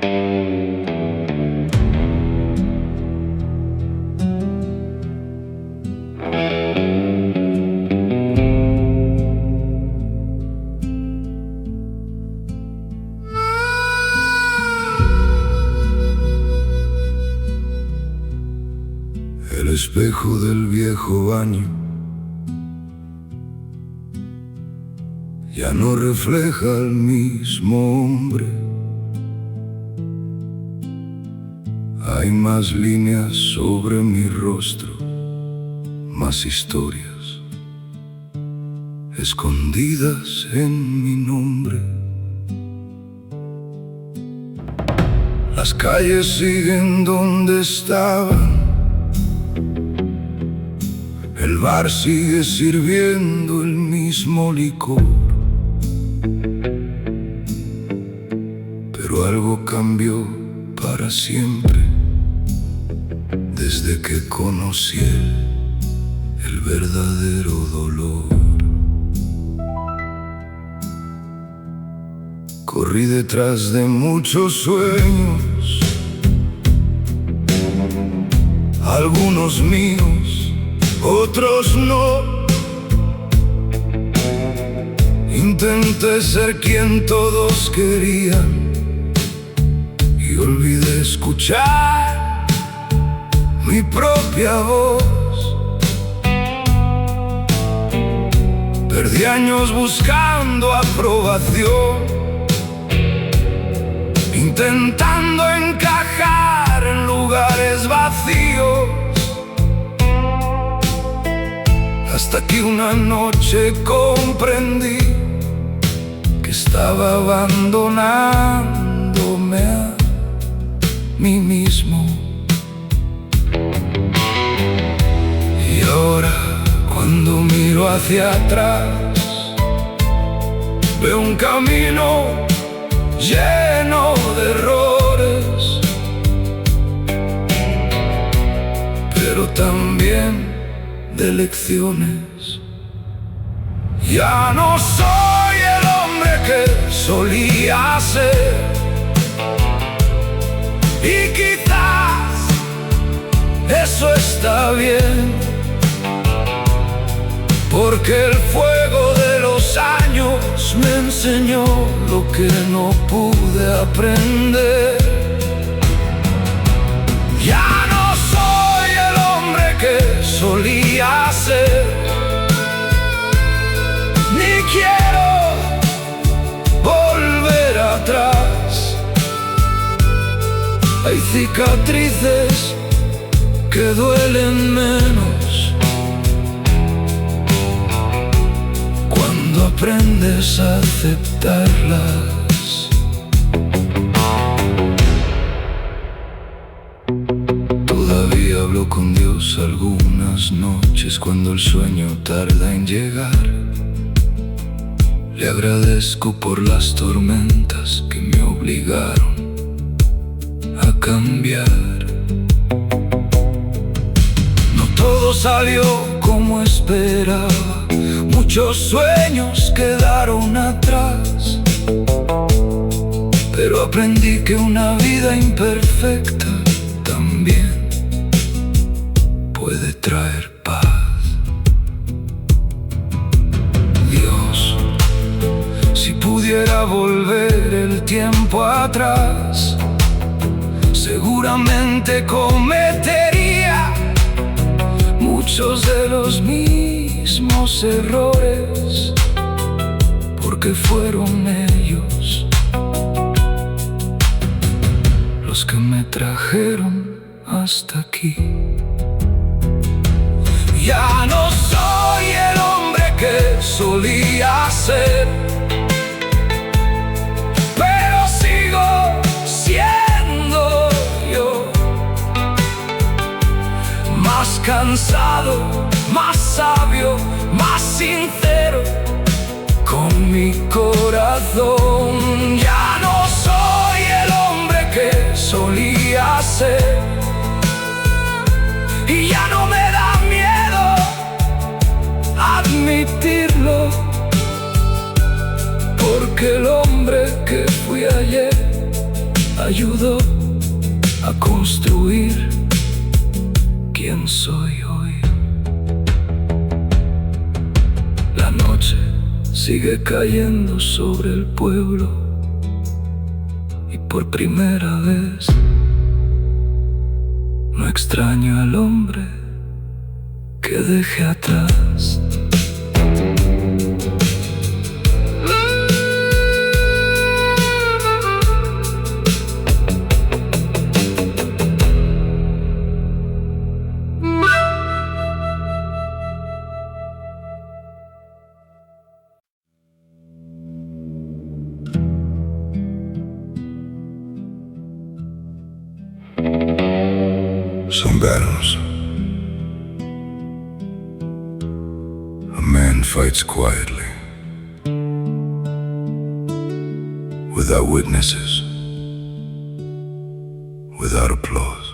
El espejo del viejo baño ya no refleja al mismo hombre. Hay más líneas sobre mi rostro, más historias escondidas en mi nombre. Las calles siguen donde estaban, el bar sigue sirviendo el mismo licor, pero algo cambió para siempre desde que conocí el verdadero dolor. Corrí detrás de muchos sueños, algunos míos, otros no. Intenté ser quien todos querían y olvidé escuchar mi propia voz. Perdí años buscando aprobación, intentando encajar en lugares vacíos, hasta que una noche comprendí que estaba abandonándome a mí mismo. Y ahora, cuando miro hacia atrás, veo un camino lleno de errores, pero también de lecciones. Ya no soy el hombre que solía ser, y quizás eso está bien, porque el fuego de los años me enseñó lo que no pude aprender. Ya no soy el hombre que solía ser, ni quiero volver atrás. Hay cicatrices que duelen menos cuando aprendes a aceptarlas. Todavía hablo con Dios algunas noches cuando el sueño tarda en llegar. Le agradezco por las tormentas que me obligaron a cambiar. No todo salió como esperaba, muchos sueños quedaron atrás, pero aprendí que una vida imperfecta también puede traer paz. Dios, si pudiera volver el tiempo atrás, seguramente cometería muchos de los mismos errores, porque fueron ellos los que me trajeron hasta aquí. Ya no soy el hombre que solía ser, pero sigo siendo yo, más cansado, más sabio, más sincero con mi corazón. Ya no soy el hombre que solía ser, y ya no me da miedo admitirlo, porque el hombre que fui ayer ayudó a construir quién soy hoy. La noche sigue cayendo sobre el pueblo y por primera vez no extraño al hombre que dejé atrás. Some battles a man fights quietly, without witnesses, without applause.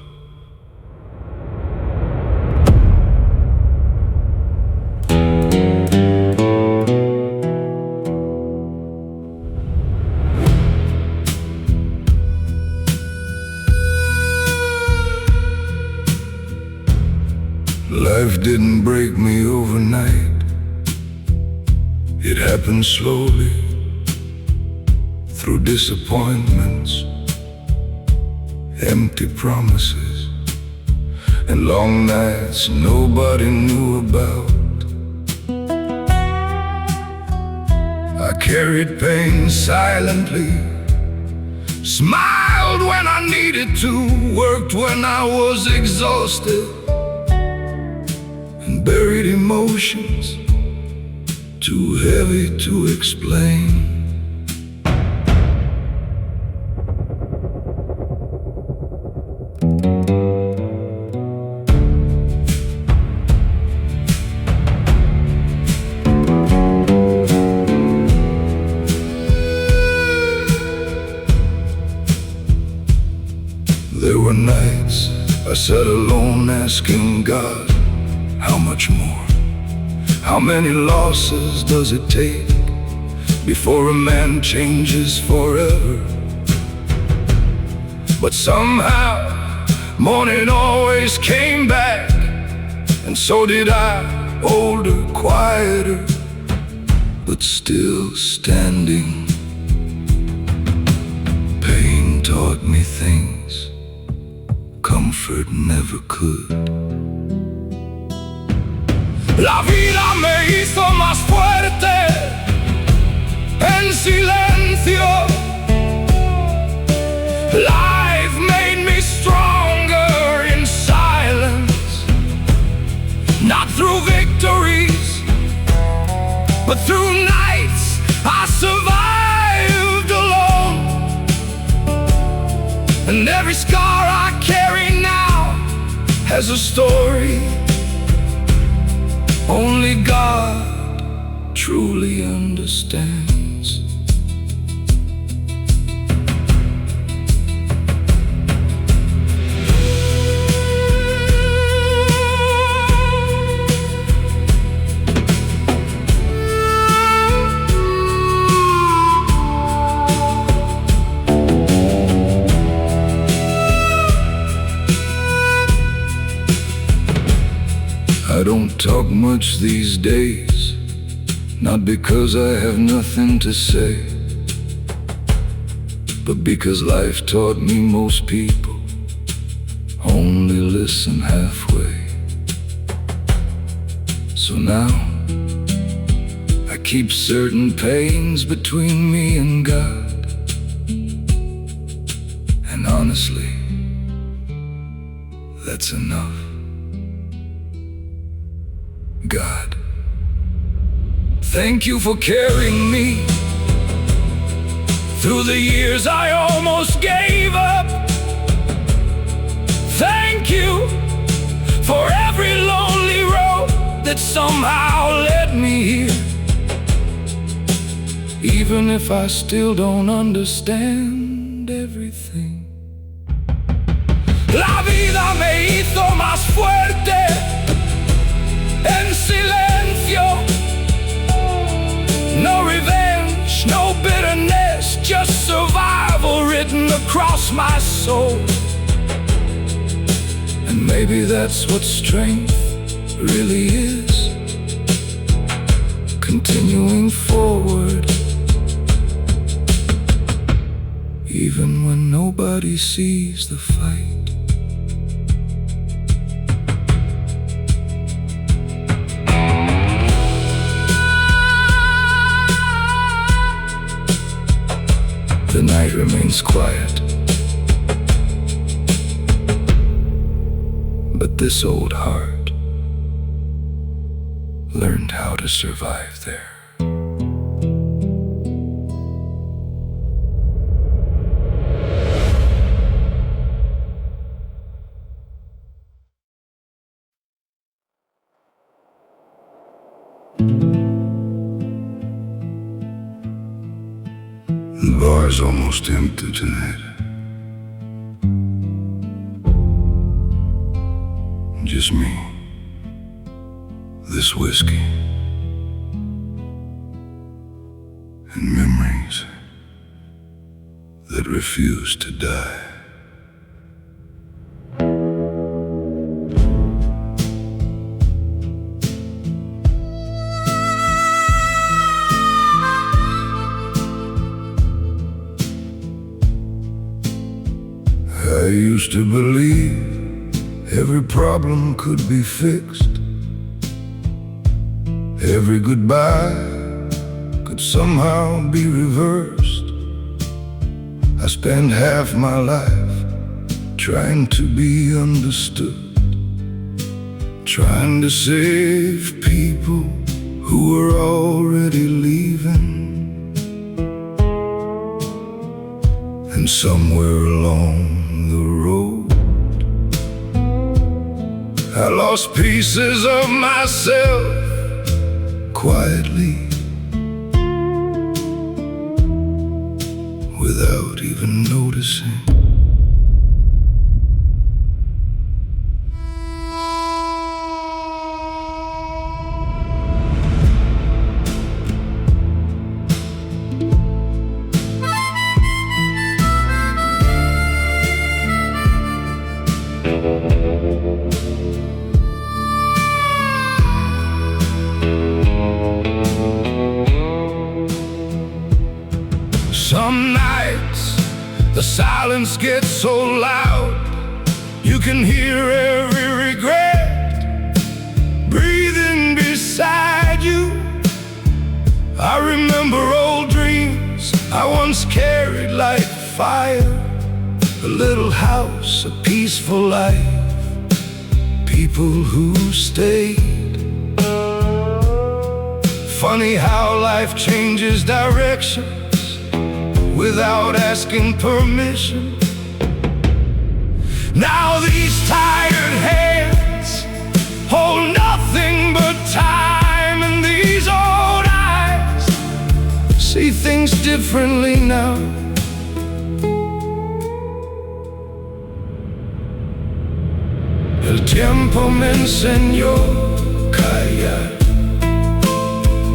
Life didn't break me overnight. It happened slowly, through disappointments, empty promises, and long nights nobody knew about. I carried pain silently, smiled when I needed to, worked when I was exhausted, buried emotions too heavy to explain. There were nights I sat alone asking God, how much more? How many losses does it take before a man changes forever? But somehow morning always came back, and so did I, older, quieter, but still standing. Pain taught me things comfort never could. La vida me hizo más fuerte en silencio. Life made me stronger in silence. Not through victories, but through nights I survived alone. And every scar I carry now has a story only God truly understands. I don't talk much these days, not because I have nothing to say, but because life taught me most people only listen halfway. So now I keep certain pains between me and God, and honestly, that's enough. God, thank you for carrying me through the years I almost gave up. Thank you for every lonely road that somehow led me here, even if I still don't understand everything. La vida me hizo más fuerte en silencio. No revenge, no bitterness, just survival written across lost my soul. And maybe that's what strength really is, continuing forward, even when nobody sees the fight. The night remains quiet, but this old heart learned how to survive there. The bar's almost empty tonight. Just me, this whiskey, and memories that refuse to die. I used to believe every problem could be fixed, every goodbye could somehow be reversed. I spent half my life trying to be understood, trying to save people who were already leaving. And somewhere along the road, I lost pieces of myself quietly, without even noticing. Some nights the silence gets so loud, you can hear every regret breathing beside you. I remember old dreams I once carried like fire, a little house, a peaceful life, people who stayed. Funny how life changes direction without asking permission. Now these tired hands hold nothing but time, and these old eyes see things differently now. El tiempo me enseñó callar,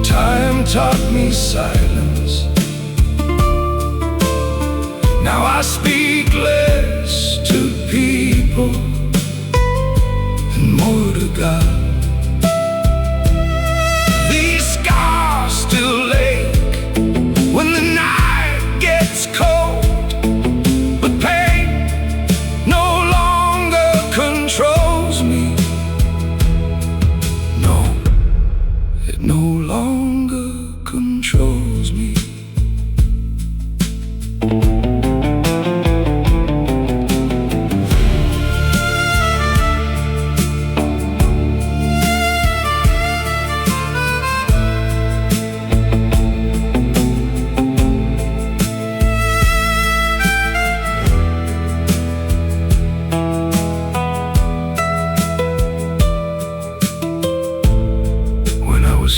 time taught me silence. Now I speak less to people and more to God. These scars still ache when the night gets cold, but pain no longer controls me. No, it no longer controls me.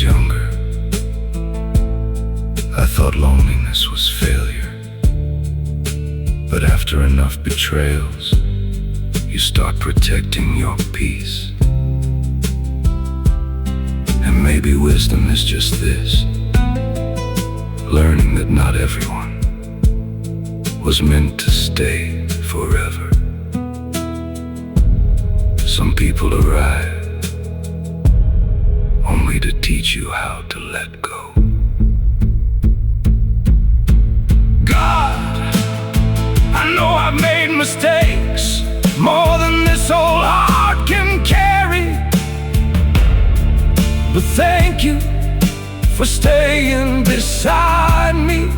Younger, I thought loneliness was failure. But after enough betrayals, you start protecting your peace. And maybe wisdom is just this: learning that not everyone was meant to stay forever. Some people arrive only to teach you how to let go. God, I know I've made mistakes, more than this old heart can carry. But thank you for staying beside me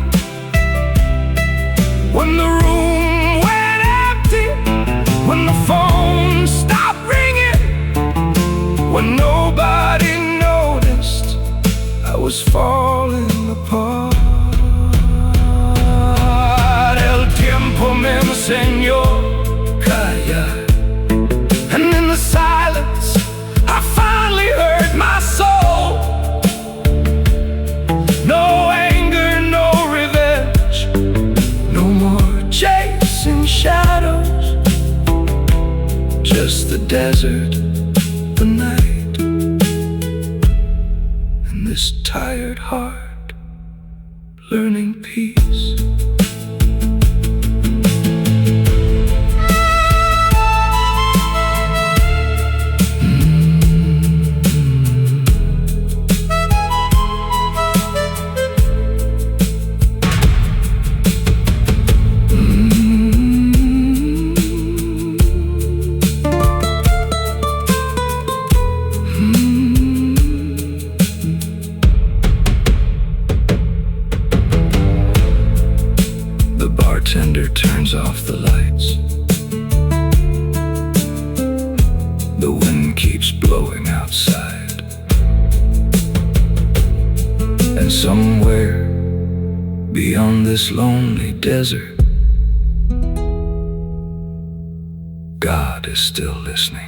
when the room went empty, when the phone stopped ringing, when nobody noticed I was falling apart. El tiempo me enseñó callar, and in the silence I finally heard my soul. No anger, no revenge, no more chasing shadows, just the desert, the night, and this tired heart learning peace. Bartender turns off the lights. The wind keeps blowing outside, and somewhere beyond this lonely desert, God is still listening.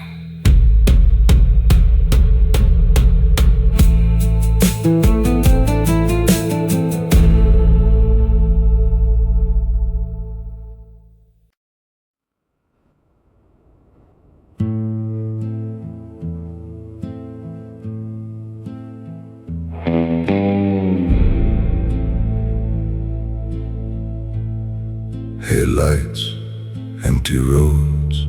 Headlights, empty roads,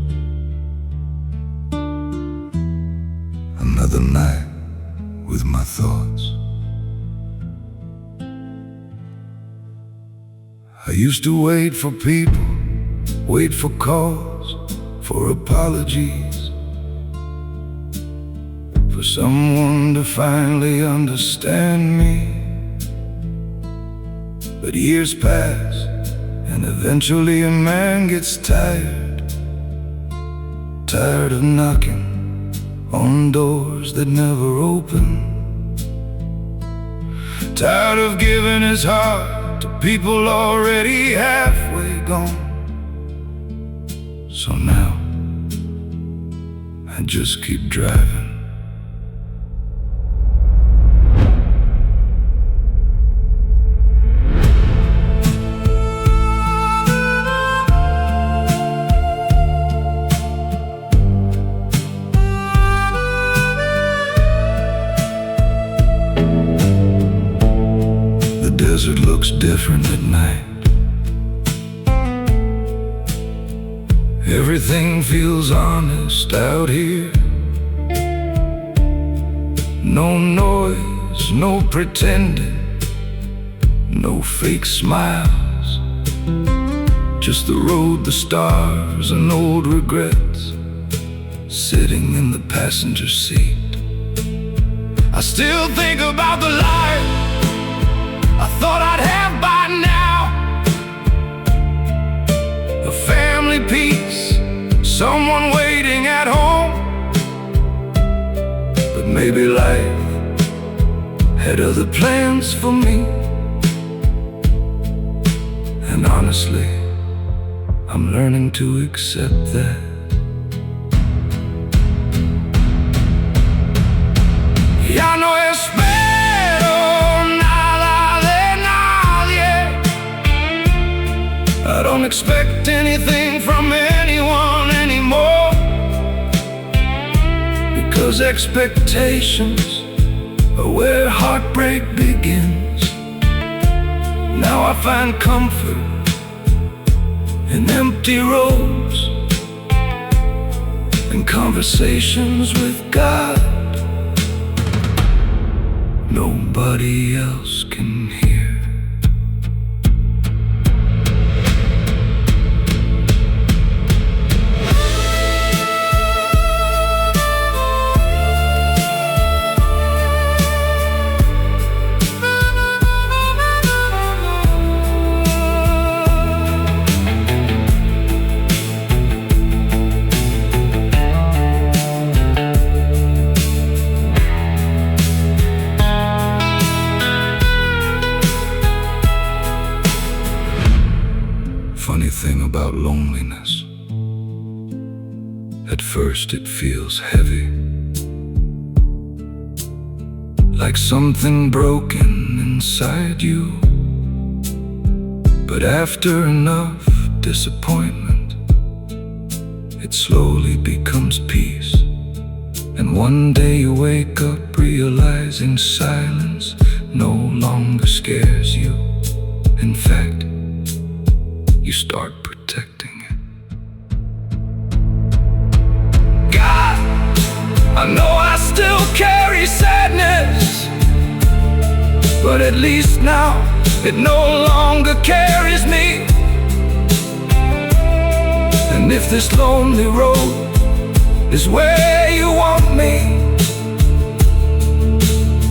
another night with my thoughts. I used to wait for people, wait for calls, for apologies, for someone to finally understand me. But years pass, and eventually a man gets tired of knocking on doors that never open, tired of giving his heart to people already halfway gone. So now I just keep driving. It looks different at night. Everything feels honest out here. No noise, no pretending, no fake smiles. Just the road, the stars, and old regrets sitting in the passenger seat. I still think about the life I thought I'd have by now. A family piece, someone waiting at home. But maybe life had other plans for me. And honestly, I'm learning to accept that. Ya no espero nada de nadie. I don't expect anything from anyone anymore, because expectations are where heartbreak begins. Now I find comfort in empty roads and conversations with God nobody else can hear. Funny thing about loneliness, at first it feels heavy, like something broken inside you. But after enough disappointment, it slowly becomes peace. And one day you wake up realizing silence no longer scares you. In fact, you start protecting it. God, I know I still carry sadness, but at least now it no longer carries me. And if this lonely road is where you want me,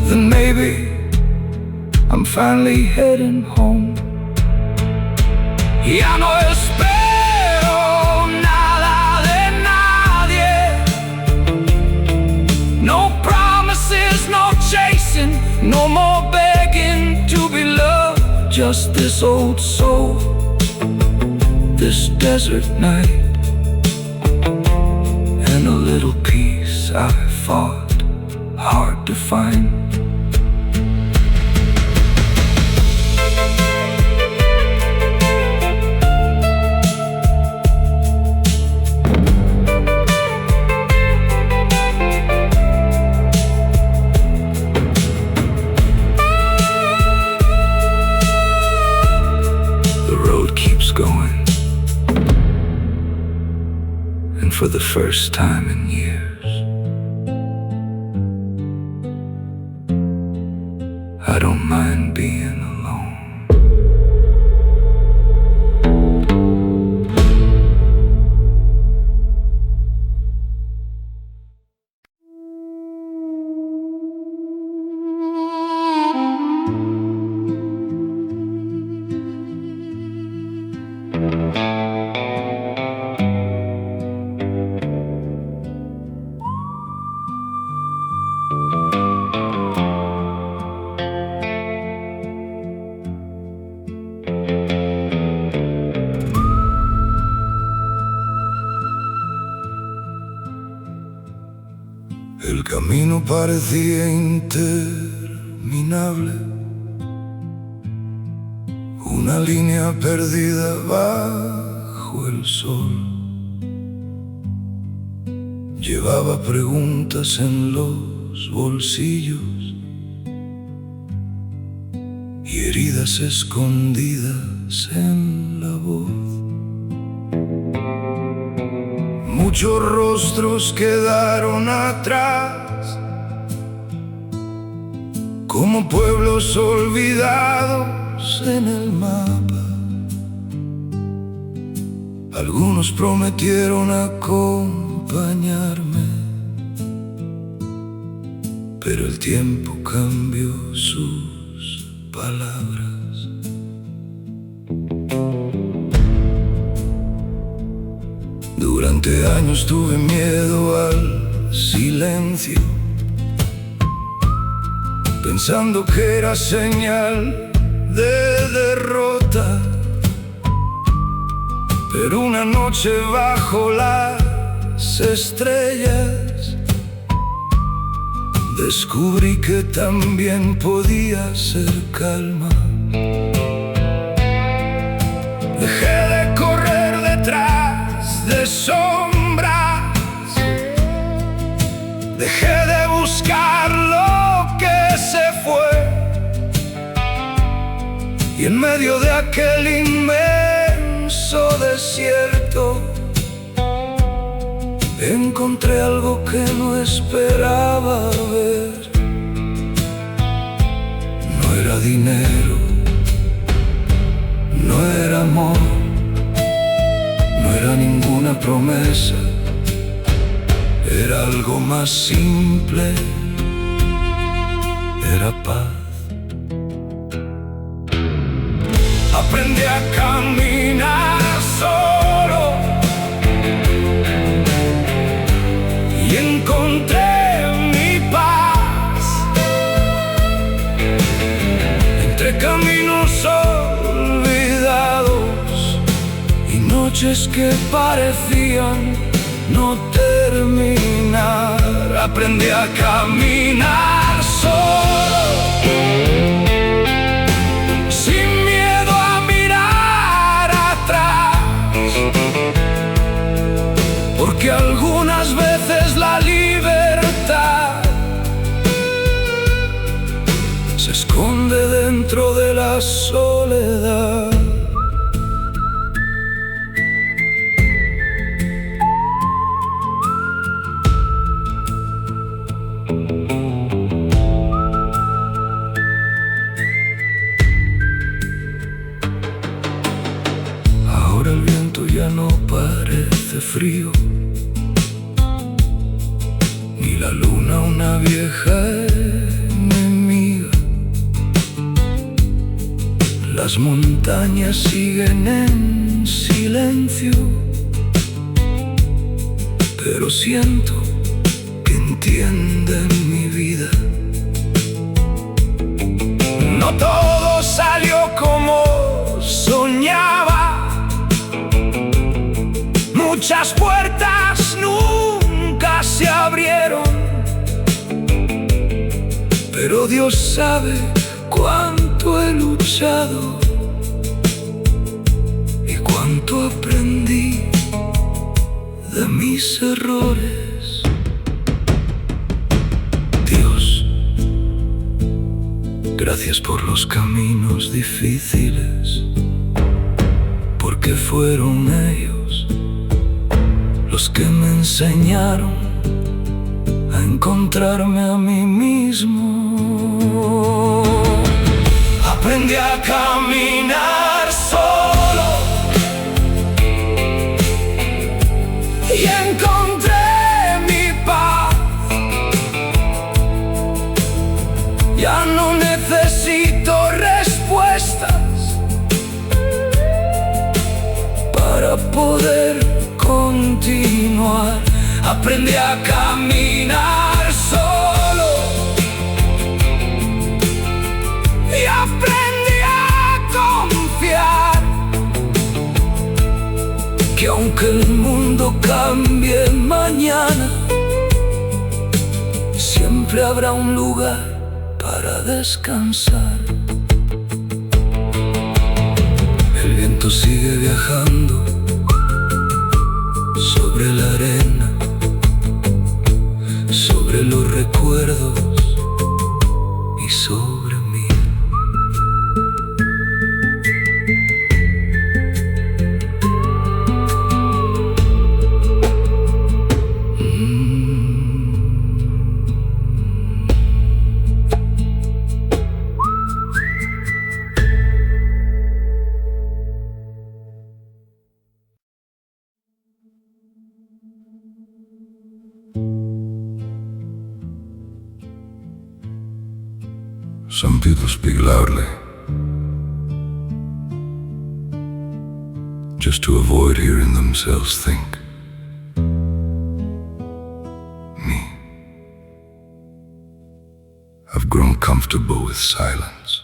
then maybe I'm finally heading home. Ya no espero nada de nadie. No promises, no chasing, no more begging to be loved. Just this old soul, this desert night, and a little peace I fought hard to find. Going, and for the first time in years, I don't mind being alone. El camino parecía interminable, una línea perdida bajo el sol. Llevaba preguntas en los bolsillos y heridas escondidas en la voz. Muchos rostros quedaron atrás, como pueblos olvidados en el mapa. Algunos prometieron acompañarme, pero el tiempo cambió sus palabras. Durante años tuve miedo al silencio, pensando que era señal de derrota. Pero una noche bajo las estrellas descubrí que también podía ser calma. Dejé de correr detrás de sombras, dejé de buscar lo que se fue, y en medio de aquel inmenso desierto encontré algo que no esperaba ver. No era dinero, no era amor, no era ninguna promesa, era algo más simple, era paz. Aprendí a caminar solo y encontré mi paz entre caminos olvidados y noches que parecían no terminar. Aprendí a caminar solo, sin miedo a mirar atrás, porque algunas veces la libertad se esconde dentro de la soledad. Ahora el viento ya no parece frío, ni la luna una vieja enemiga. Las montañas siguen en silencio, pero siento que entienden mi vida. No todo salió como soñaba, muchas puertas nunca se abrieron, pero Dios sabe cuánto he luchado y cuánto aprendí de mis errores. Dios, gracias por los caminos difíciles, porque fueron ellos los que me enseñaron a encontrarme a mí mismo. Aprendí a caminar solo y encontré mi paz. Ya no necesito respuestas para poder continuar. Aprendí a caminar solo y aprendí a confiar que aunque el mundo cambie mañana, siempre habrá un lugar para descansar. El viento sigue viajando sobre la arena, sobre los recuerdos y sobre mí. Some people speak loudly just to avoid hearing themselves think. Me, I've grown comfortable with silence.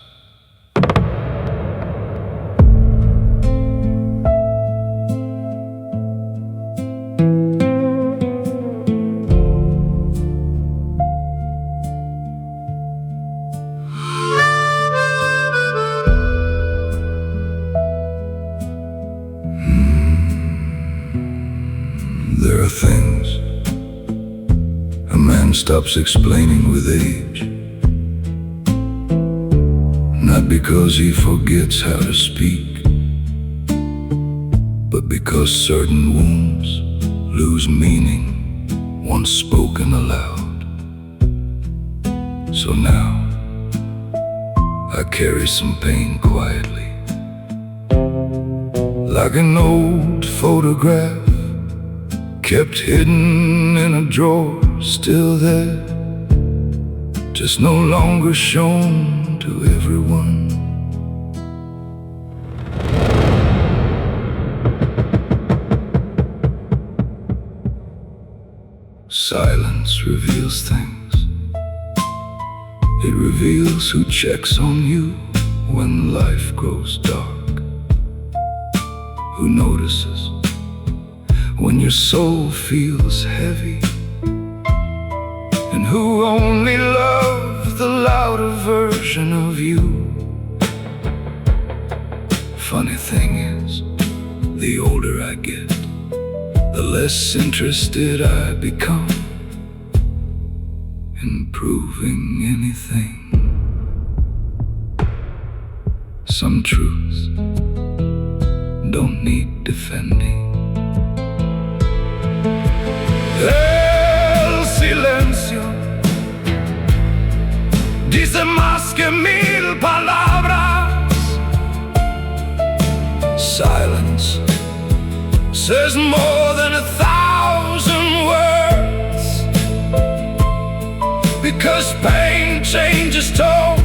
There are things a man stops explaining with age, not because he forgets how to speak, but because certain wounds lose meaning once spoken aloud. So now I carry some pain quietly, like an old photograph kept hidden in a drawer, still there, just no longer shown to everyone. Silence reveals things. It reveals who checks on you when life grows dark, who notices when your soul feels heavy, and who only loves the louder version of you. Funny thing is, the older I get, the less interested I become in proving anything. Some truths don't need defending. El silencio dice más que 1000 palabras. Silence says more than 1,000 words, because pain changes tone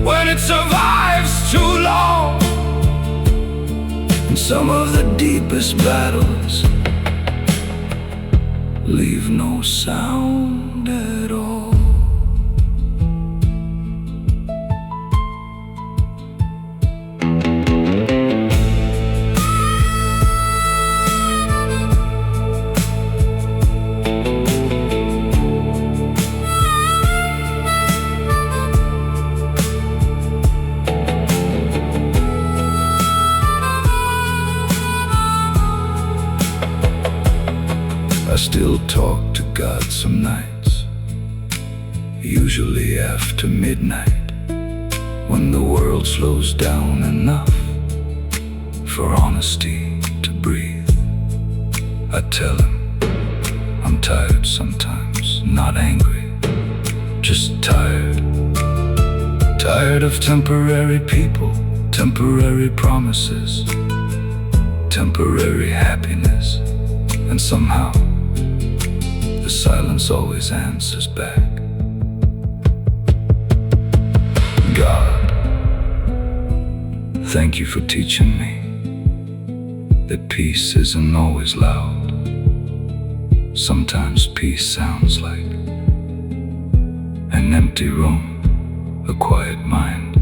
when it survives too long. And some of the deepest battles leave no sound at all. I still talk to God some nights, usually after midnight, when the world slows down enough for honesty to breathe. I tell him I'm tired sometimes, not angry, just tired. Tired of temporary people, temporary promises, temporary happiness, and somehow the silence always answers back. God, thank you for teaching me that peace isn't always loud. Sometimes peace sounds like an empty room, a quiet mind,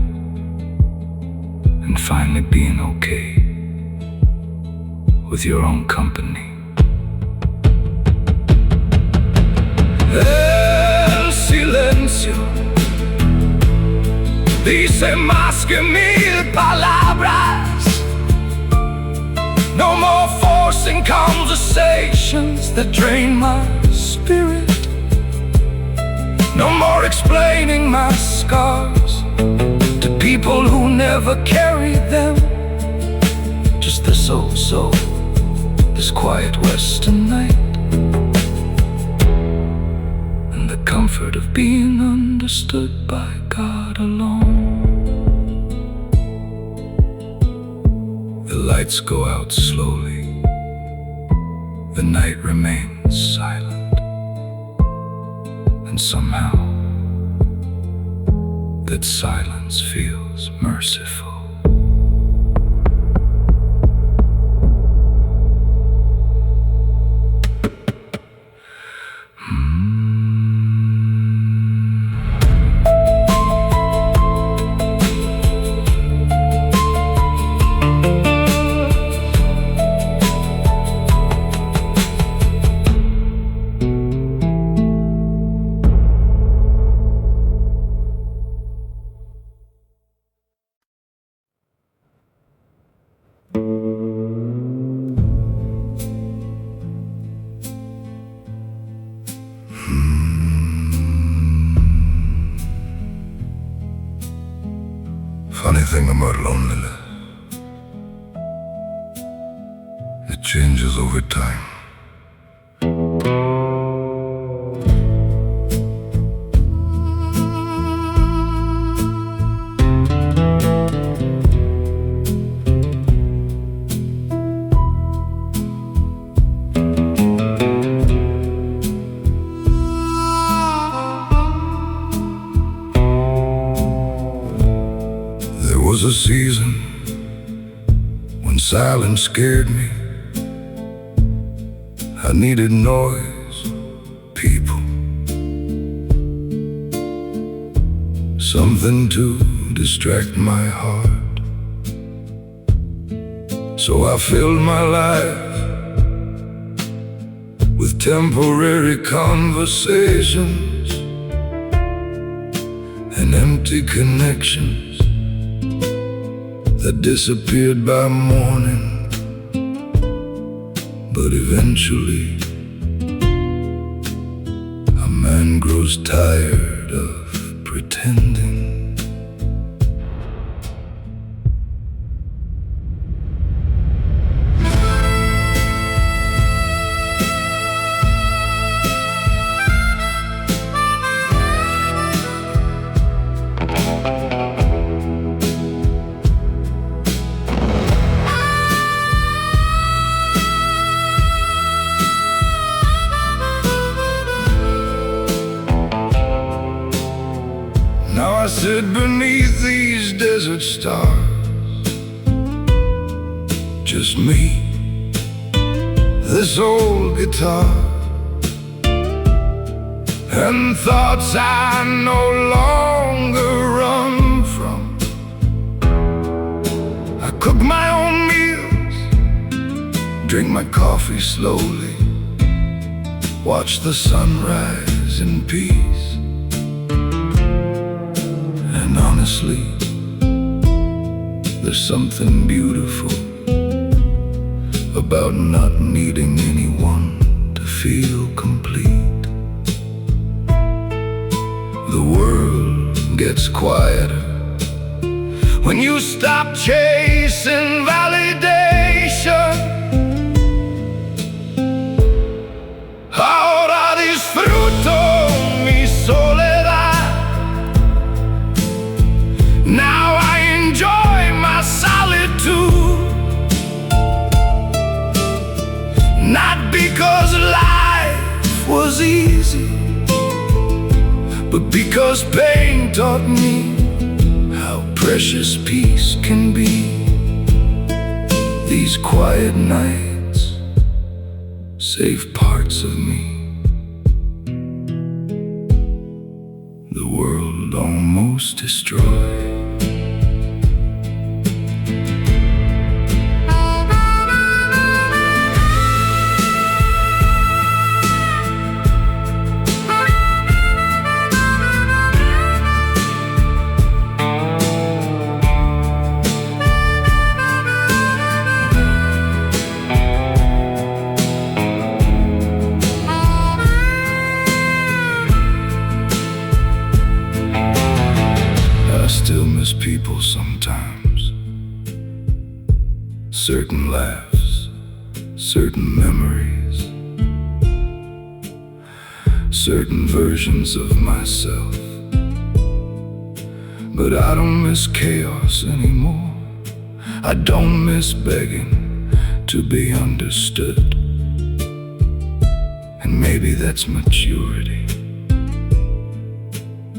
and finally being okay with your own company. El silencio dice más que 1000 palabras. No more forcing conversations that drain my spirit. No more explaining my scars to people who never carried them. Just this old soul, this quiet western night, comfort of being understood by God alone. The lights go out slowly, the night remains silent, and somehow that silence feels merciful. Funny thing about loneliness, it changes over time. silence scared me. I needed noise, people, something to distract my heart. So I filled my life with temporary conversations and empty connections that disappeared by morning. But eventually, a man grows tired of pretending. I sit beneath these desert stars, just me, this old guitar, and thoughts I no longer run from. I cook my own meals, drink my coffee slowly, watch the sunrise in peace. And honestly, there's something beautiful about not needing anyone to feel complete. The world gets quieter when you stop chasing validation. Ahora disfruto mi soledad. Now I enjoy my solitude, not because life was easy, but because pain taught me how precious peace can be. These quiet nights save parts of me. The world almost destroyed. I still miss people sometimes. Certain laughs, certain memories, certain versions of myself. But I don't miss chaos anymore. I don't miss begging to be understood. And maybe that's maturity,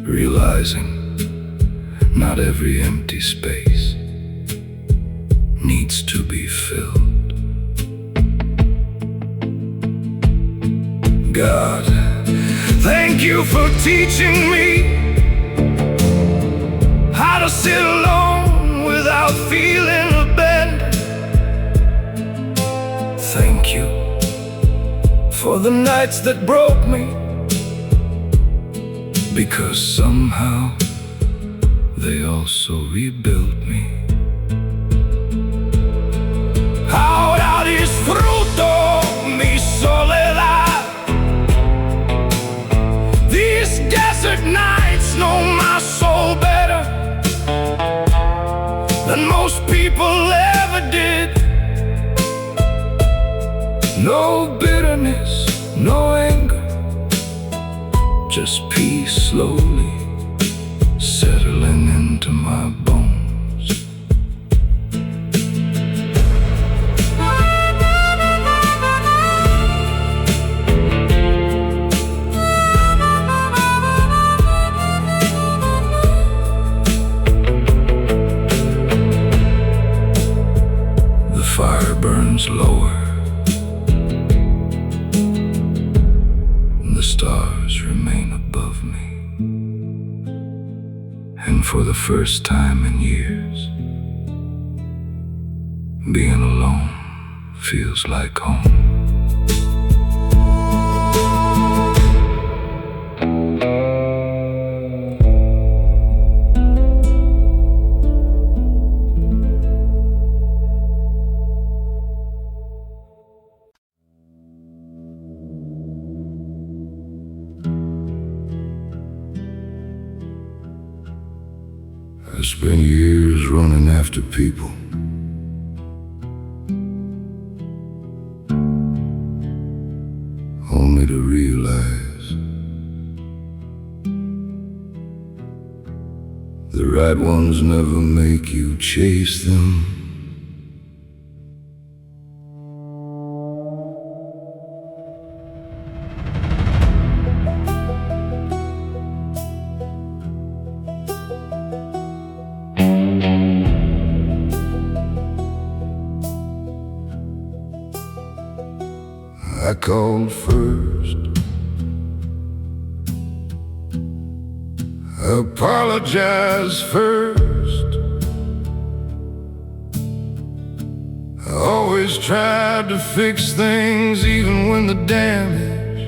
realizing not every empty space needs to be filled. God, thank you for teaching me how to sit alone without feeling abandoned. Thank you for the nights that broke me, because somehow they also rebuilt me. Ahora disfruto mi soledad. These desert nights know my soul better than most people ever did. No bitterness, no anger, just peace slowly settling into my bones. The fire burns lower, and the stars remain above me. And for the first time in years, being alone feels like home. I spent years running after people, only to realize the right ones never make you chase them. I called first, apologized first. I always tried to fix things even when the damage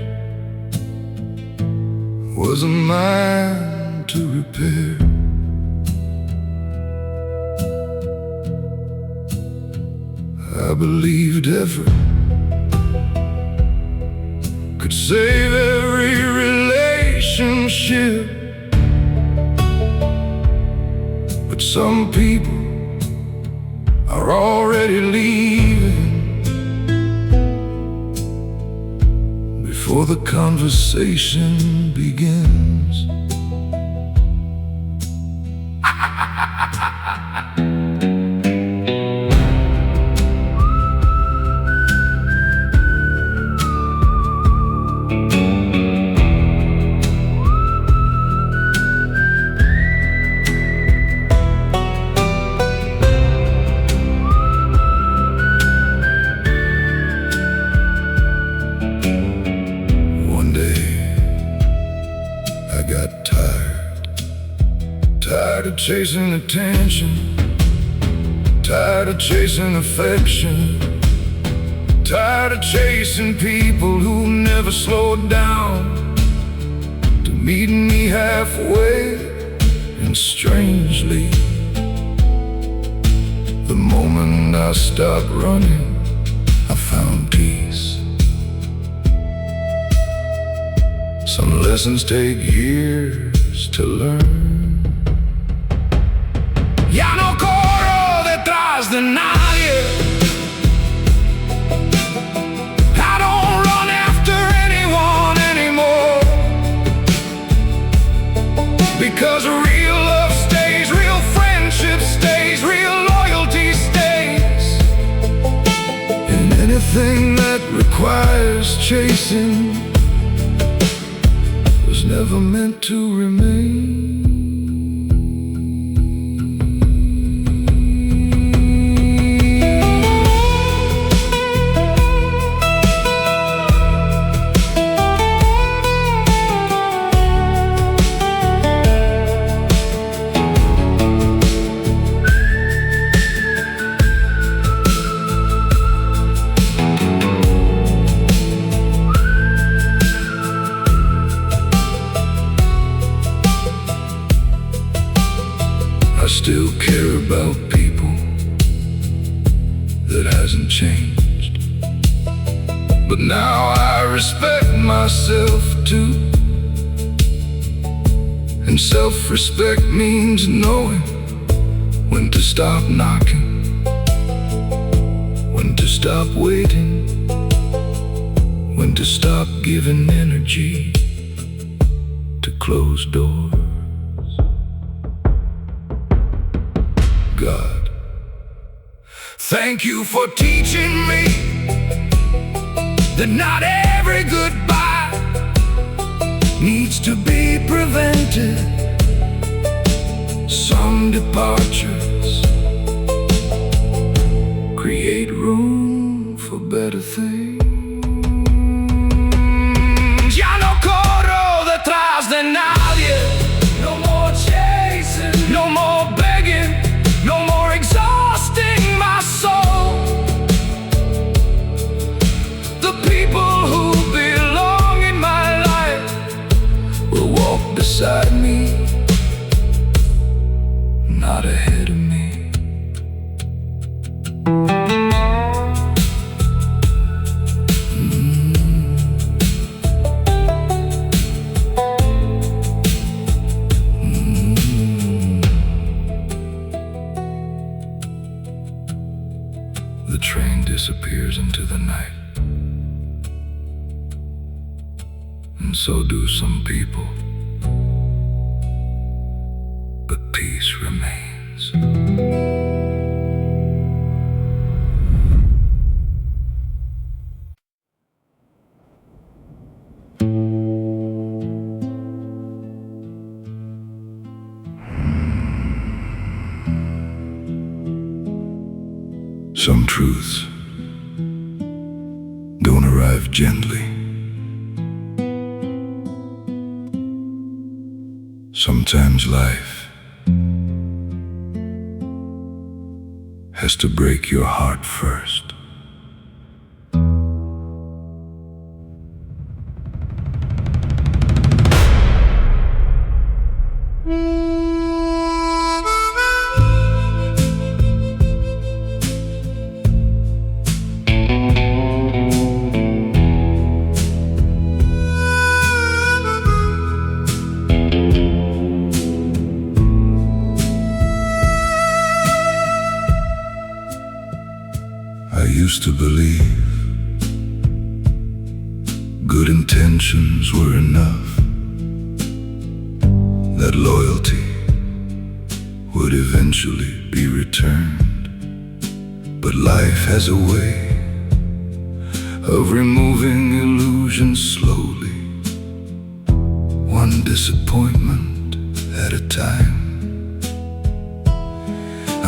wasn't mine to repair. I believed effort could save every relationship, but some people are already leaving before the conversation begins. Tired of chasing attention, tired of chasing affection, tired of chasing people who never slowed down to meet me halfway. And strangely, the moment I stopped running, I found peace. Some lessons take years to learn. Ya no corro detrás de nadie, I don't run after anyone anymore, because real love stays, real friendship stays, real loyalty stays. And anything that requires chasing was never meant to remain. I still care about people, that hasn't changed. But now I respect myself too. And self-respect means knowing when to stop knocking, when to stop waiting, when to stop giving energy to closed doors. God, thank you for teaching me that not every goodbye needs to be prevented. Some departures create room for better things. Ya no corro detrás de nadie. No more chasing, no more begging, no more exhausting my soul. The people who belong in my life will walk beside me, not ahead of me. The train disappears into the night, and so do some people, but peace remains. Some truths don't arrive gently. Sometimes life has to break your heart first. I used to believe good intentions were enough, that loyalty would eventually be returned. But life has a way of removing illusions slowly, one disappointment at a time,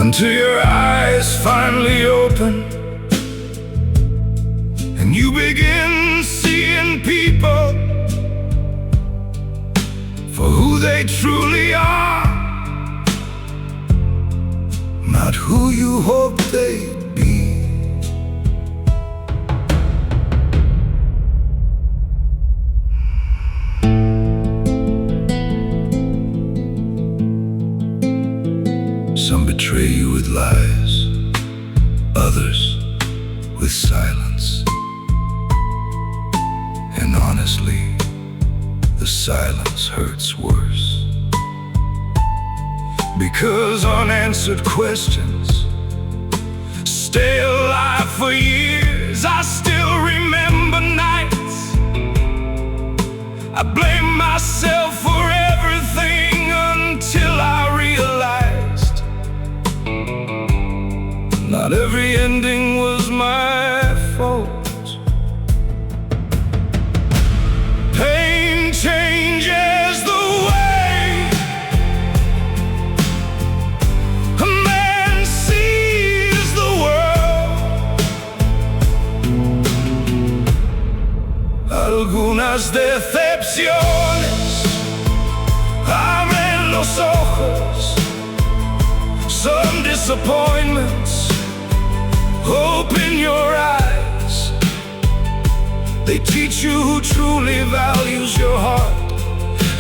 until your eyes finally open and you begin seeing people for who they truly are, not who you hoped they'd be. Some betray you with lies, others with silence. And honestly, the silence hurts worse, because unanswered questions stay alive for years. I still remember nights I blame myself for everything, until I realized not every ending was my fault. Pain changes the way a man sees the world. Algunas decepciones abren los ojos. Some disappointments open your eyes. They teach you who truly values your heart,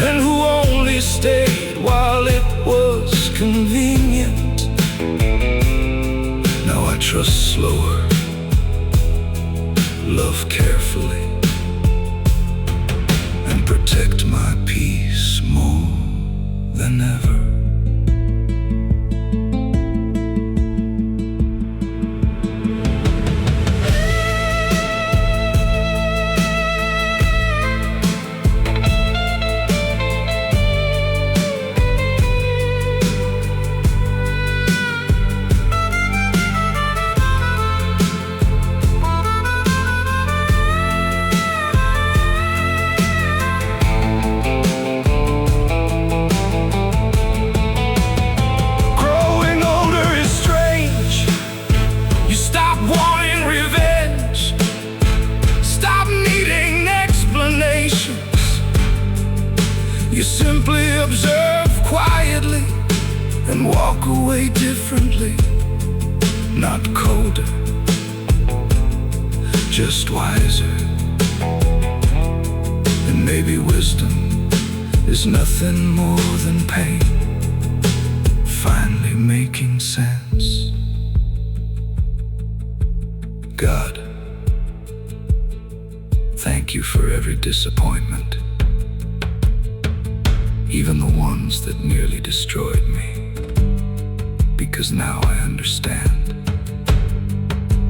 and who only stayed while it was convenient. Now I trust slower, love carefully, and protect my peace more than ever. simply observe quietly and walk away differently. Not colder, just wiser. And maybe wisdom is nothing more than pain finally making sense. God, thank you for every disappointment, even the ones that nearly destroyed me, because now I understand.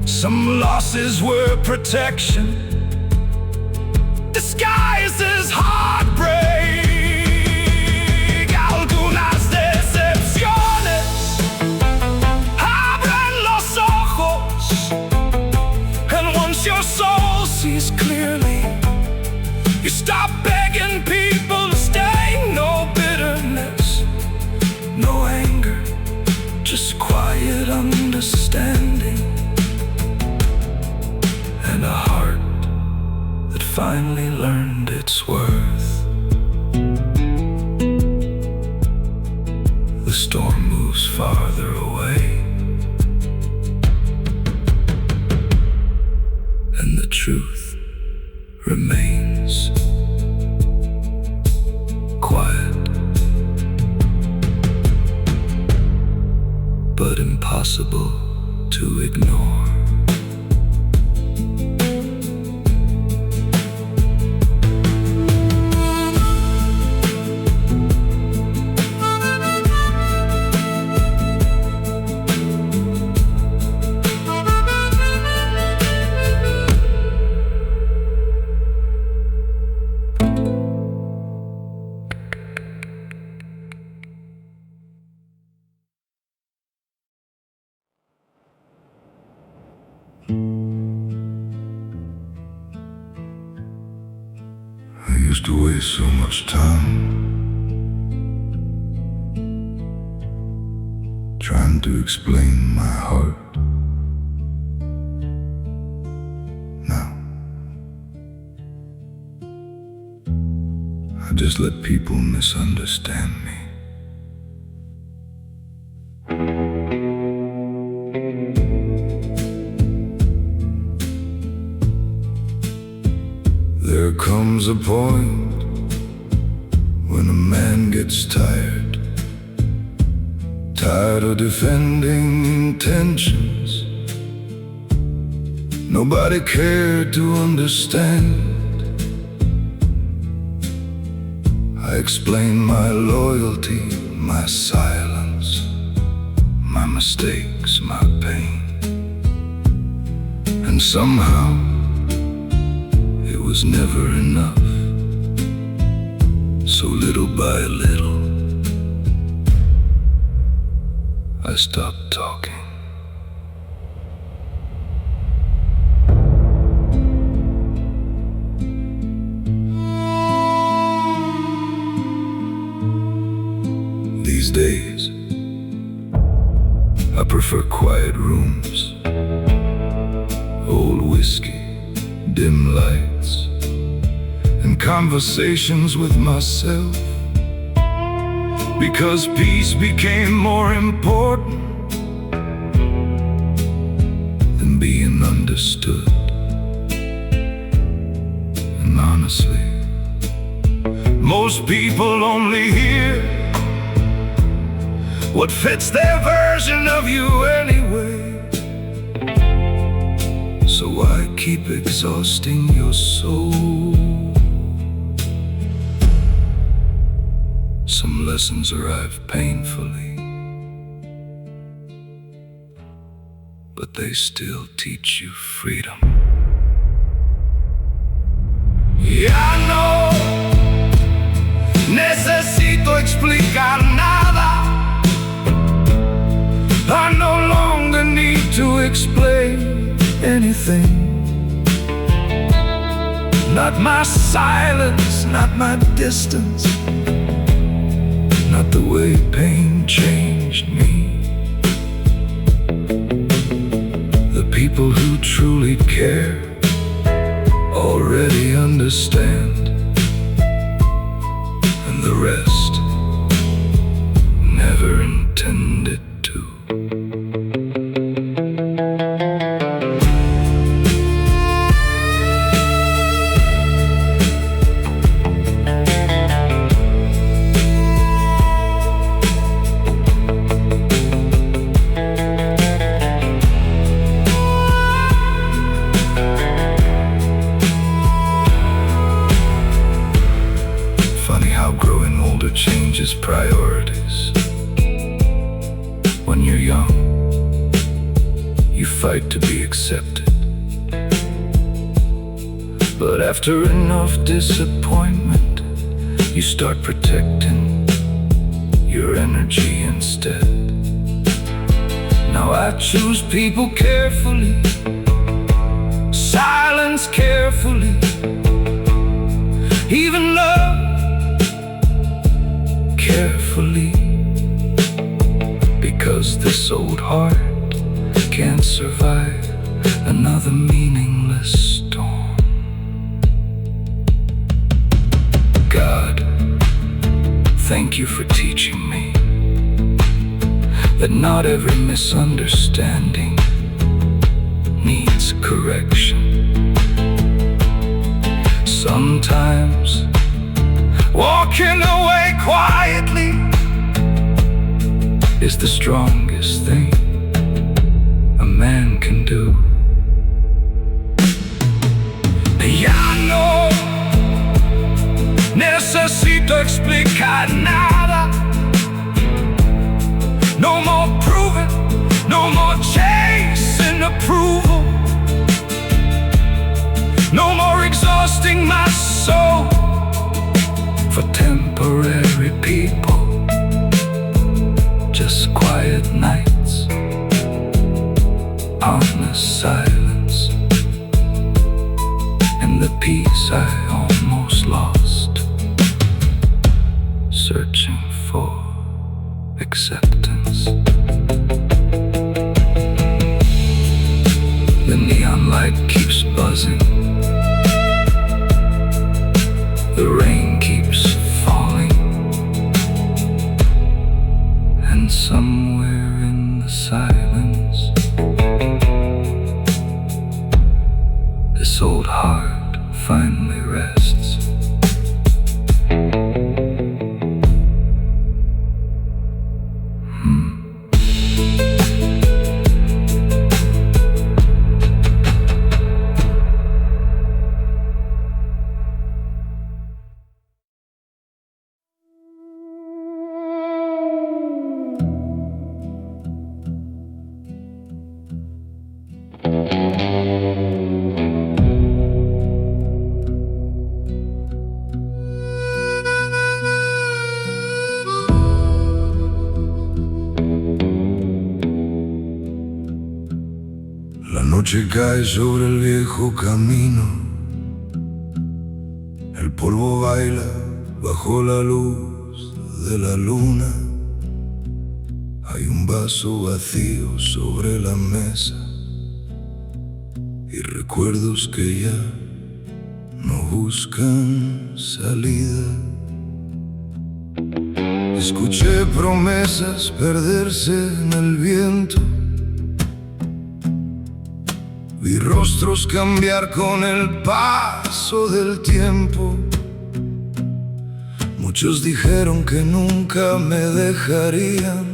Some losses were protection, disguised as heartbreak. Algunas decepciones abren los ojos, and once your soul sees clearly, you stop begging people to stay. No bitterness, no anger, just quiet understanding, and a heart that finally learned its worth. The storm moves farther away, and the truth remains quiet, but impossible to ignore. I used to waste so much time trying to explain my heart. Now I just let people misunderstand me. There comes a point when a man gets tired of defending intentions nobody cared to understand. I explain my loyalty, my silence, my mistakes, my pain, and somehow it was never enough. So little by little I stopped talking. These days I prefer quiet rooms, old whiskey, dim lights, and conversations with myself, because peace became more important than being understood. And honestly, most people only hear what fits their version of you anyway. So why keep exhausting your soul? Some lessons arrive painfully, but they still teach you freedom. Ya no necesito explicar nada. I no longer need to explain anything. Not my silence, not my distance, not the way pain changed me. The people who truly care already understand, and and the rest never intended to. Changes priorities. When you're young, you fight to be accepted. But after enough disappointment, you start protecting your energy instead. Now I choose people carefully, silence carefully, even love carefully, because this old heart can't survive another meaningless storm. God, thank you for teaching me that not every misunderstanding needs correction. Sometimes walking away quietly is the strongest thing a man can do. Ya no necesito explicar nada. No more proving, no more chasing approval, no more exhausting my soul for temporary people, just quiet nights, honest silence, and the peace I almost lost, searching for acceptance. The neon light keeps buzzing, the rain keeps falling, and somewhere in the silence, this old heart finally rests. La noche cae sobre el viejo camino, el polvo baila bajo la luz de la luna. Hay un vaso vacío sobre la mesa y recuerdos que ya no buscan salida. Escuché promesas perderse en el viento, vi rostros cambiar con el paso del tiempo. Muchos dijeron que nunca me dejarían,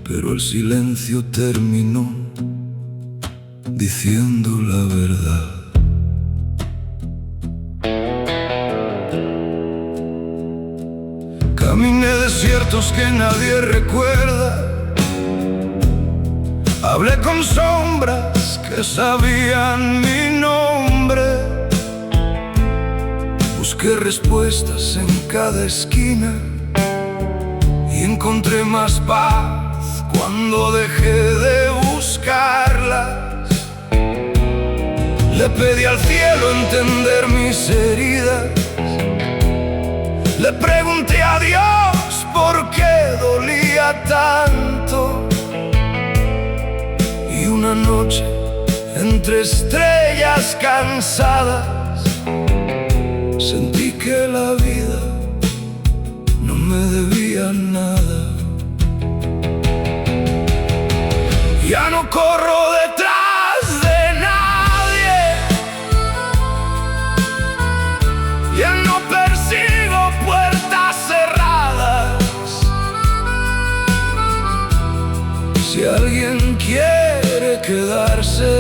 pero el silencio terminó diciendo la verdad. Caminé desiertos que nadie recuerda, hablé con sombras que sabían mi nombre. Busqué respuestas en cada esquina y encontré más paz cuando dejé de buscarlas. Le pedí al cielo entender mis heridas, le pregunté a Dios por qué dolía tanto. Y una noche, entre estrellas cansadas, sentí que la vida me debía nada. Ya no corro detrás de nadie, ya no persigo puertas cerradas. Si alguien quiere quedarse,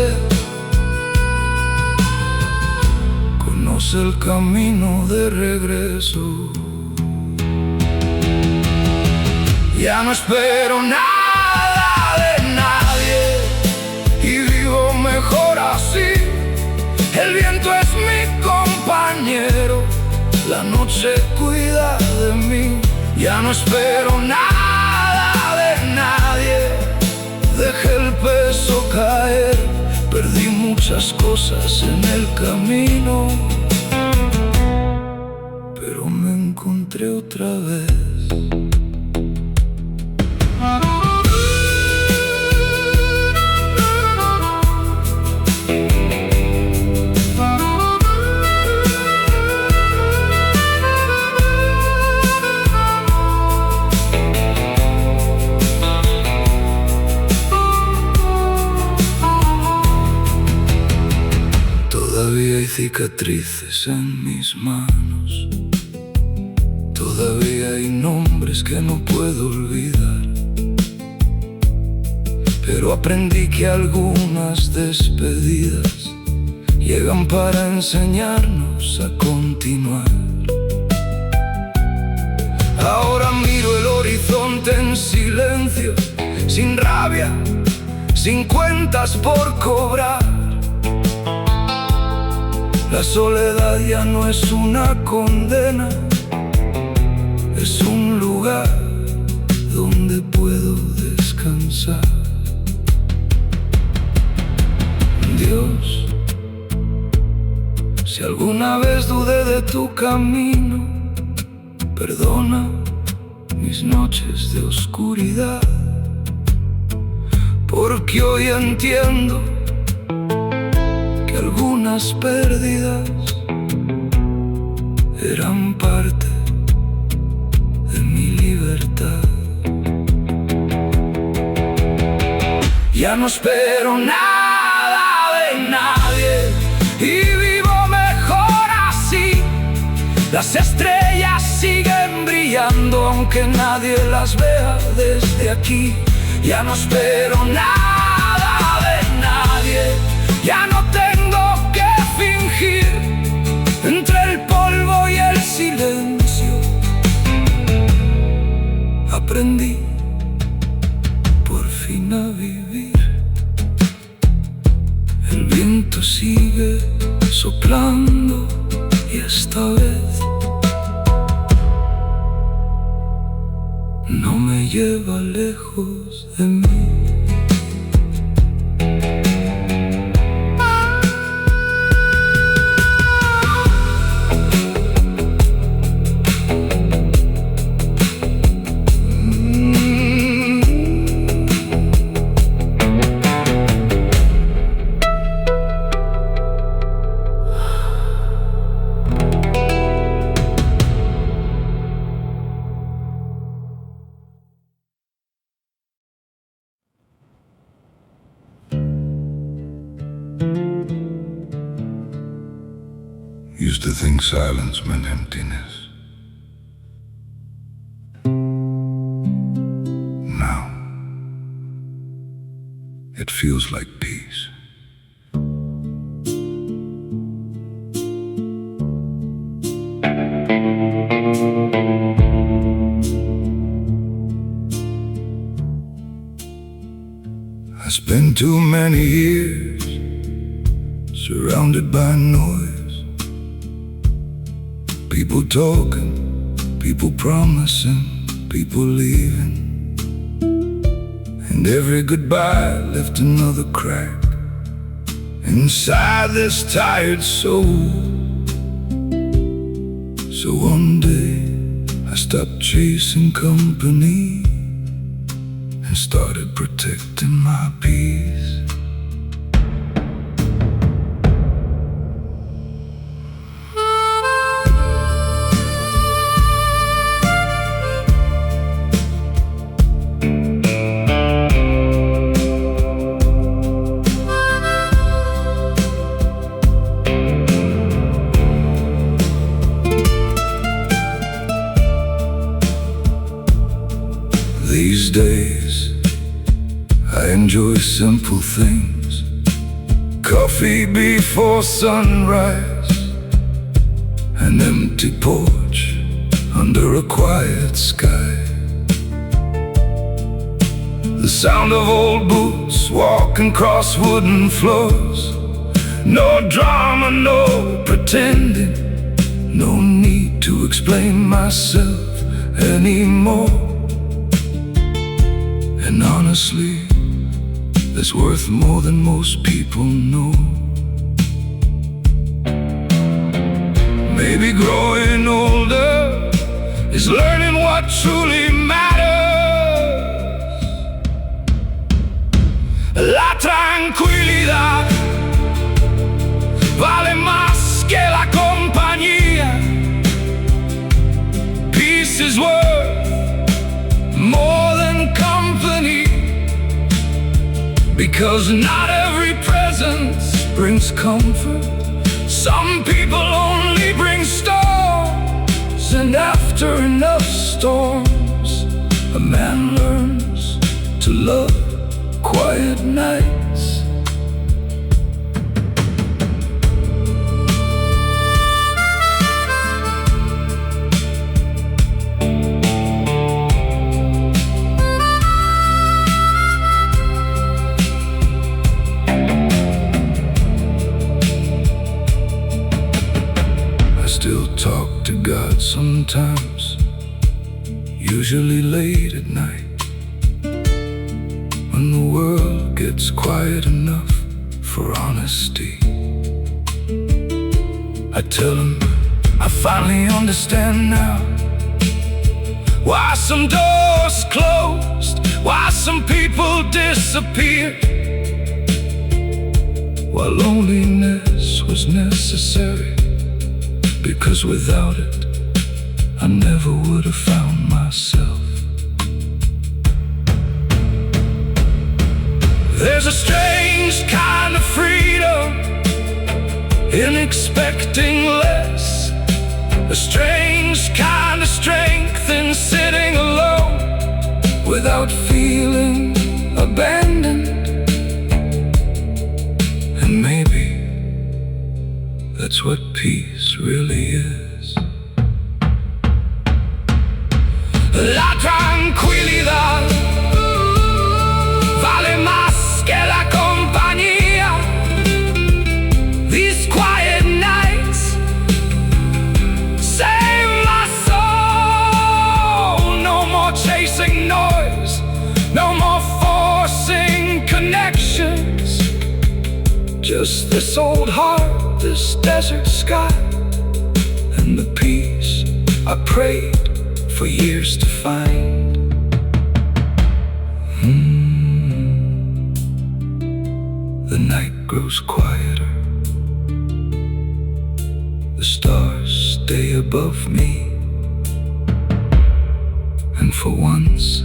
conoce el camino de regreso. Ya no espero nada de nadie y vivo mejor así. El viento es mi compañero, la noche cuida de mí. Ya no espero nada de nadie, dejé el peso caer. Perdí muchas cosas en el camino, pero me encontré otra vez. Todavía hay cicatrices en mis manos, todavía hay nombres que no puedo olvidar, pero aprendí que algunas despedidas llegan para enseñarnos a continuar. Ahora miro el horizonte en silencio, sin rabia, sin cuentas por cobrar. La soledad ya no es una condena, es un lugar donde puedo descansar. Dios, si alguna vez dudé de tu camino, perdona mis noches de oscuridad, porque hoy entiendo que algunas pérdidas eran parte de mi libertad. Ya no espero nada de nadie y vivo mejor así. Las estrellas siguen brillando aunque nadie las vea desde aquí. Ya no espero nada de nadie, ya no tengo que fingir. Entre el polvo y el silencio aprendí por fin a vivir. El viento sigue soplando y esta vez no me lleva lejos de mí. Used to think silence meant emptiness. Now, it feels like peace. I spent too many years surrounded by noise. People talking, people promising, people leaving, and every goodbye left another crack inside this tired soul. So one day I stopped chasing company and started protecting my peace. I enjoy simple things. Coffee before sunrise, an empty porch under a quiet sky, the sound of old boots walking across wooden floors. No drama, no pretending, no need to explain myself anymore. And honestly, that's worth more than most people know. Maybe growing older is learning what truly matters. La tranquilidad vale más que la compañía. Peace is worth more than company, because not every presence brings comfort. Some people only bring storms, and after enough storms, a man learns to love quiet nights. Still talk to God sometimes, usually late at night, when the world gets quiet enough for honesty. I tell him I finally understand now why some doors closed, why some people disappeared, why loneliness was necessary. Because without it, I never would have found myself. There's a strange kind of freedom in expecting less, a strange kind of strength in sitting alone without feeling abandoned. And maybe that's what peace really is. La tranquilidad vale más que la compañía. These quiet nights save my soul. No more chasing noise, no more forcing connections. Just this old heart, this desert sky, and the peace I prayed for years to find. The night grows quieter, the stars stay above me, and for once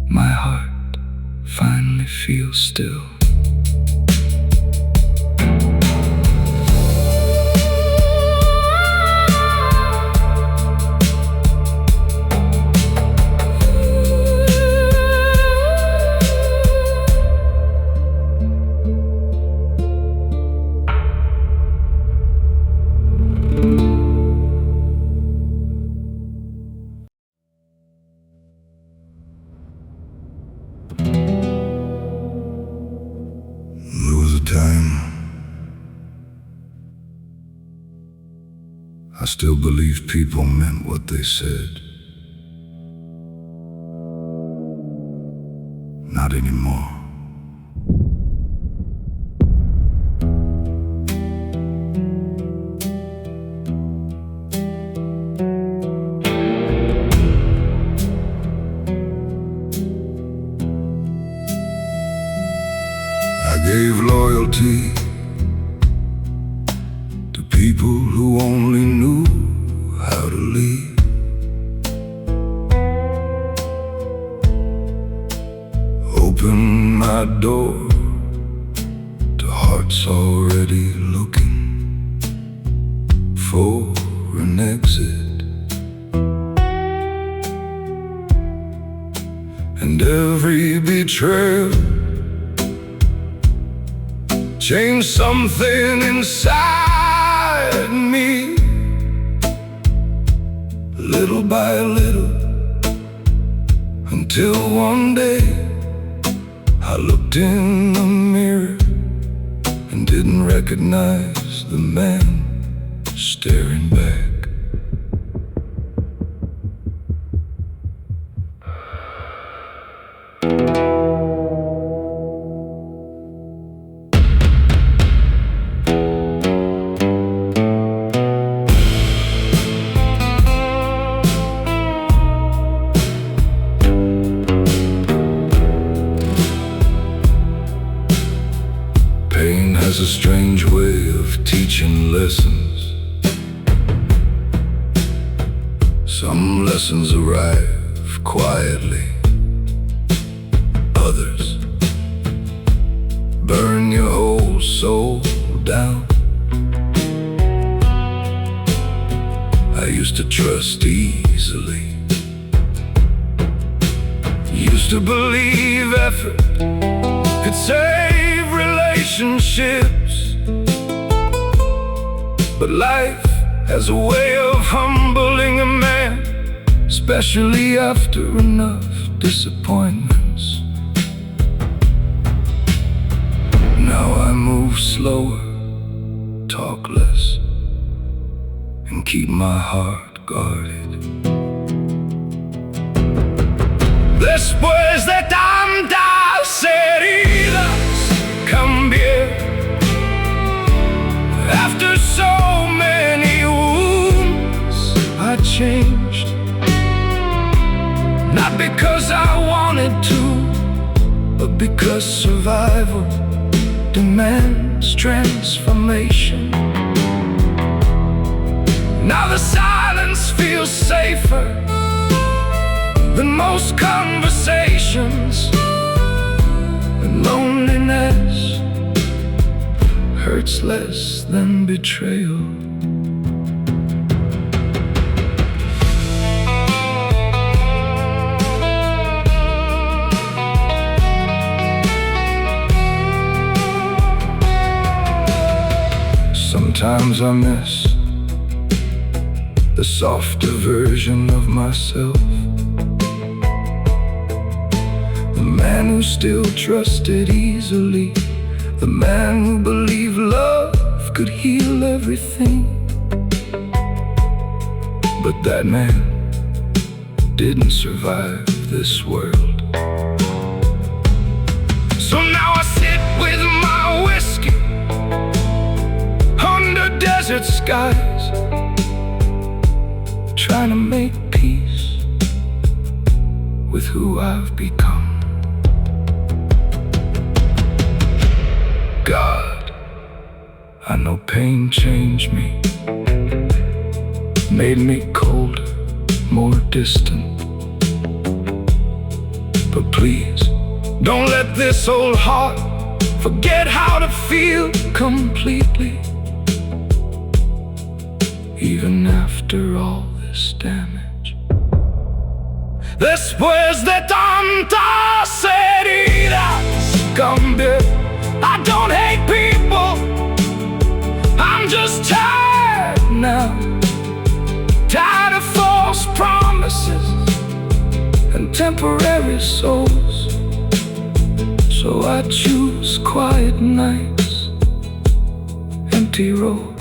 my heart finally feels still. I still believe people meant what they said. Not anymore. I gave loyalty to people who only knew how to leave. Open my door to hearts already looking for an exit. And and every betrayal changed something inside me. Little by little, until one day I looked in the mirror and didn't recognize the man staring back. Pain has a strange way of teaching lessons. Some lessons arrive quietly, others burn your whole soul down. I used to trust easily, used to believe effort could save relationships, but life has a way of humbling a man, especially after enough disappointments. Now I move slower, talk less, and keep my heart guarded. Después de tantas heridas cambié. After so many wounds I changed. Not because I wanted to, but because survival demands transformation. Now the silence feels safer than most conversations, and loneliness hurts less than betrayal. Sometimes I miss the softer version of myself, the man who still trusted easily, the man who believed love could heal everything. But that man didn't survive this world. So now I sit with my whiskey under desert skies, trying to make peace with who I've become. God, I know pain changed me, made me colder, more distant. But please, don't let this old heart forget how to feel completely, even after all this damage. Después de tantas heridas cambié. I don't hate people, I'm just tired now. Tired of false promises and temporary souls. So I choose quiet nights, empty roads,